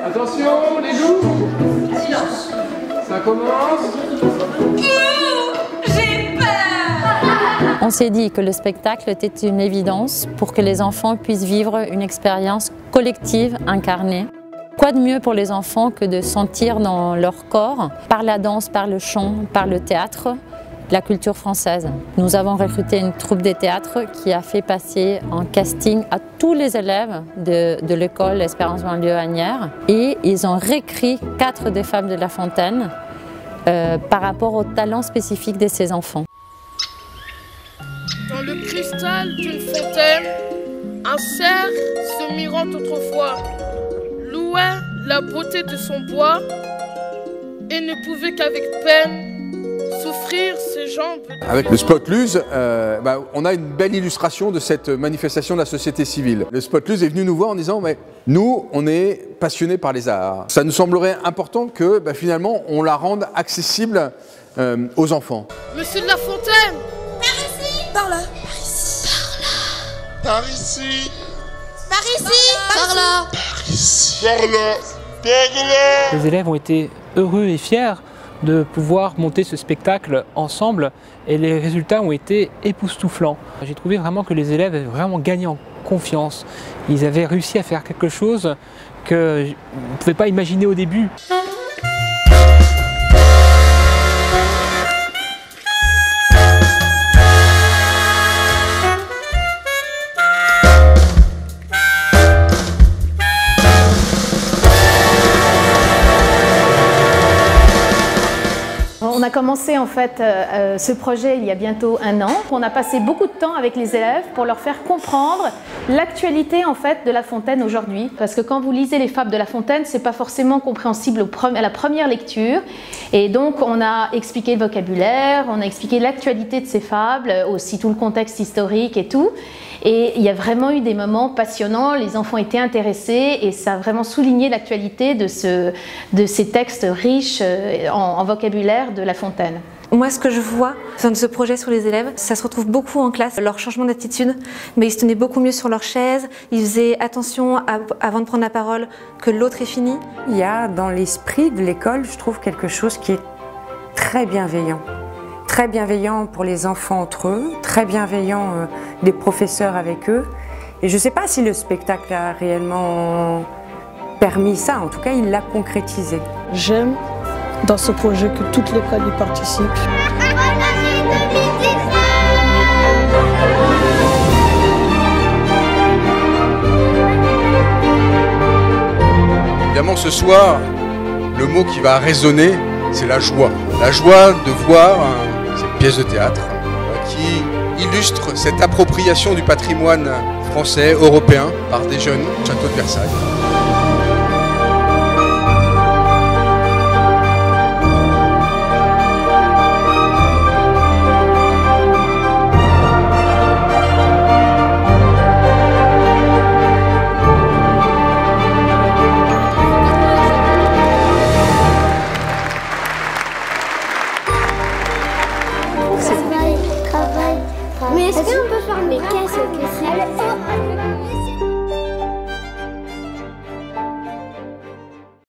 Attention, les loups! Silence! Ça commence! J'ai peur! On s'est dit que le spectacle était une évidence pour que les enfants puissent vivre une expérience collective incarnée. Quoi de mieux pour les enfants que de sentir dans leur corps, par la danse, par le chant, par le théâtre, la culture française. Nous avons recruté une troupe de théâtre qui a fait passer un casting à tous les élèves de l'école Espérance Banlieue Asnières et ils ont réécrit 4 des fables de La Fontaine par rapport au talent spécifique de ces enfants. Dans le cristal d'une fontaine, un cerf se mirant autrefois louait la beauté de son bois et ne pouvait qu'avec peine souffrir ses jambes. Avec le Spotluz, on a une belle illustration de cette manifestation de la société civile. Le Spotluz est venu nous voir en disant mais nous, on est passionnés par les arts. Ça nous semblerait important que finalement on la rende accessible aux enfants. Monsieur de La Fontaine! Par ici! Par là! Par ici! Par ici! Par ici! Par là! Par ici! Par là! Par là! Les élèves ont été heureux et fiers de pouvoir monter ce spectacle ensemble et les résultats ont été époustouflants. J'ai trouvé vraiment que les élèves avaient vraiment gagné en confiance. Ils avaient réussi à faire quelque chose que je ne pouvais pas imaginer au début. On a commencé en fait ce projet il y a bientôt 1 an. On a passé beaucoup de temps avec les élèves pour leur faire comprendre l'actualité en fait de La Fontaine aujourd'hui. Parce que quand vous lisez les fables de La Fontaine, c'est pas forcément compréhensible à la première lecture. Et donc on a expliqué le vocabulaire, on a expliqué l'actualité de ces fables, aussi tout le contexte historique et tout. Et il y a vraiment eu des moments passionnants, les enfants étaient intéressés et ça a vraiment souligné l'actualité de ces textes riches en vocabulaire de La Fontaine. Moi, ce que je vois dans ce projet sur les élèves, ça se retrouve beaucoup en classe. Leur changement d'attitude, mais ils se tenaient beaucoup mieux sur leur chaise, ils faisaient attention avant de prendre la parole que l'autre est fini. Il y a dans l'esprit de l'école, je trouve, quelque chose qui est très bienveillant. Très bienveillant pour les enfants entre eux, très bienveillant des professeurs avec eux. Et je ne sais pas si le spectacle a réellement permis ça, en tout cas il l'a concrétisé. J'aime dans ce projet que toute l'école y participe. Évidemment ce soir, le mot qui va résonner, c'est la joie. La joie de voir cette pièce de théâtre qui illustre cette appropriation du patrimoine français, européen, par des jeunes au château de Versailles. Mais est-ce qu'on peut faire les caisses?